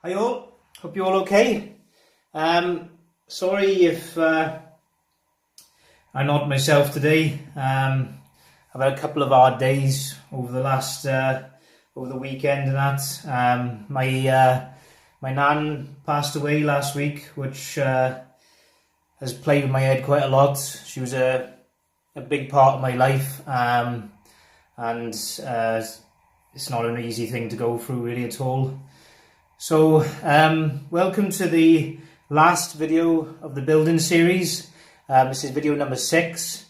Hi all, hope you're all okay. Sorry if I'm not myself today. I've had a couple of hard days over the last over the weekend and that. My nan passed away last week, which has played with my head quite a lot. She was a big part of my life, and it's not an easy thing to go through really at all. So, welcome to the last video of the building series. This is video number 6.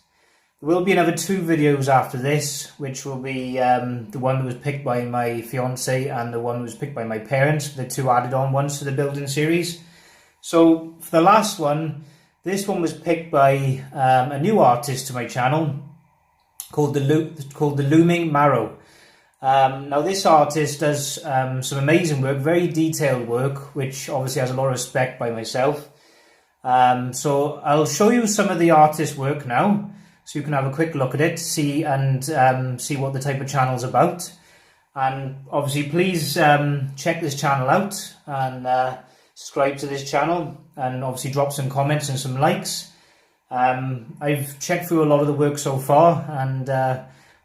There will be another 2 videos after this, which will be the one that was picked by my fiance and the one that was picked by my parents, the 2 added on ones to the building series. So, for the last one, this one was picked by a new artist to my channel called the Looming Marrow. Now this artist does some amazing work, very detailed work, which obviously has a lot of respect by myself. So I'll show you some of the artist's work now, so you can have a quick look at it, see what the type of channel's about. And obviously please check this channel out and subscribe to this channel, and obviously drop some comments and some likes. I've checked through a lot of the work so far, and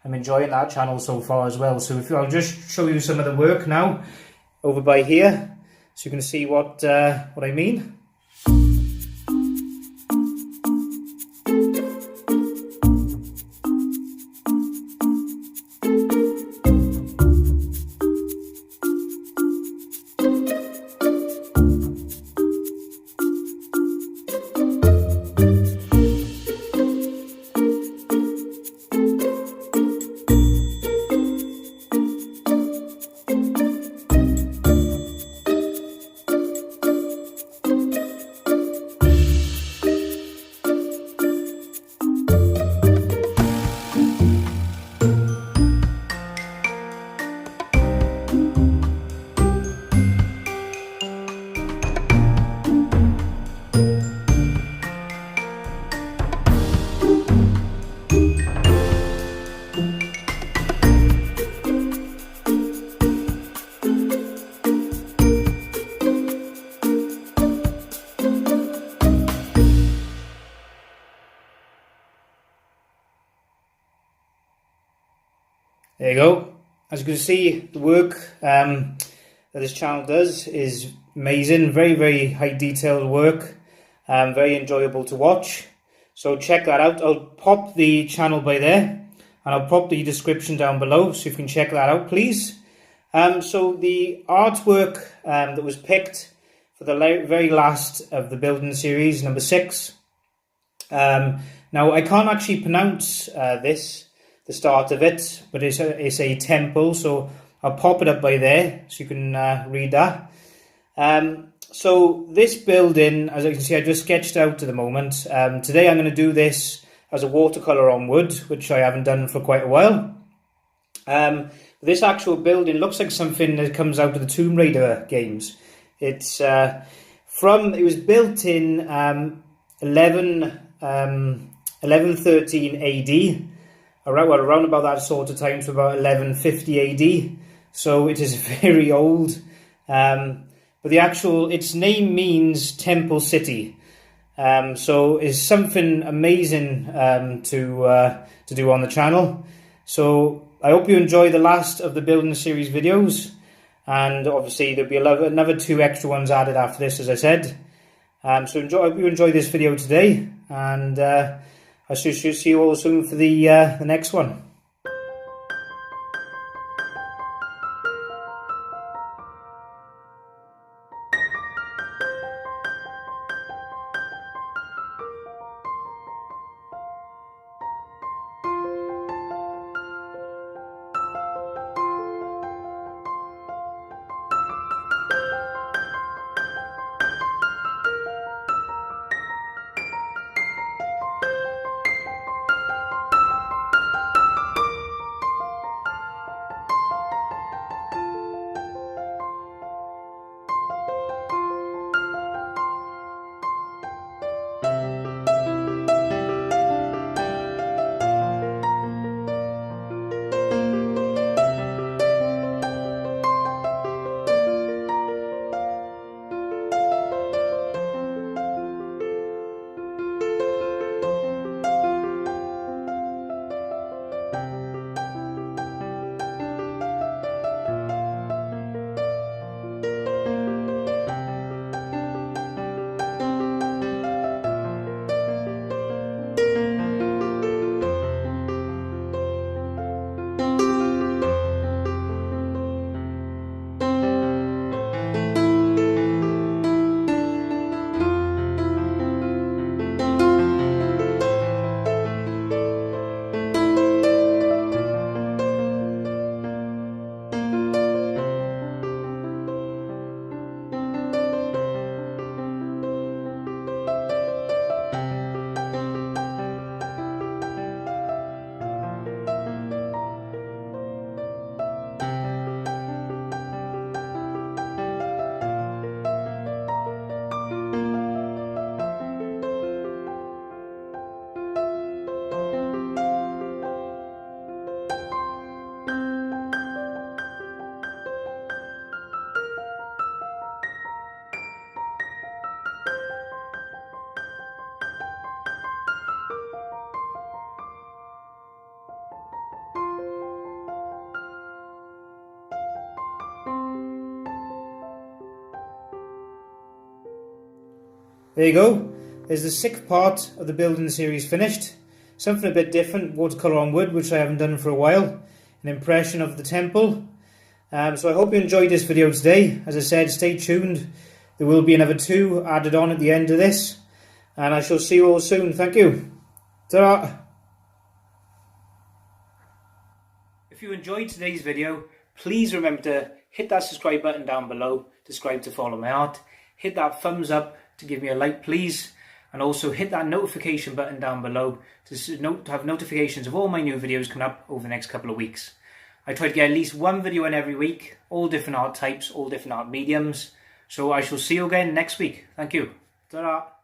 I'm enjoying that channel so far as well. So I'll just show you some of the work now over by here, so you can see what I mean. There you go. As you can see, the work that this channel does is amazing. Very, very high detailed work. Very enjoyable to watch. So check that out. I'll pop the channel by there, and I'll pop the description down below, so you can check that out, please. So the artwork that was picked for the very last of the building series, number 6. Now I can't actually pronounce the start of it, but it's a temple, so I'll pop it up by there so you can read that. So this building, as you can see, I just sketched out at the moment. Today I'm going to do this as a watercolour on wood, which I haven't done for quite a while. This actual building looks like something that comes out of the Tomb Raider games. It was built in 1113 AD. Around about that sort of time, to about 1150 AD. So it is very old. But its name means Temple City. So it's something amazing to do on the channel. So I hope you enjoy the last of the building series videos. And obviously there'll be another 2 extra ones added after this, as I said. So I hope you enjoy this video today. And I should see you all soon for the next one. there you go. There's the 6th part of the building series finished. Something a bit different, watercolour on wood, which I haven't done for a while. An impression of the temple. So I hope you enjoyed this video today. As I said, stay tuned. There will be another 2 added on at the end of this. And I shall see you all soon. Thank you. Ta-ra! If you enjoyed today's video, please remember to hit that subscribe button down below, subscribe to follow my art, hit that thumbs up to give me a like please, and also hit that notification button down below to have notifications of all my new videos coming up over the next couple of weeks. I try to get at least 1 video in every week, all different art types, all different art mediums, so I shall see you again next week. Thank you. Ta-ra!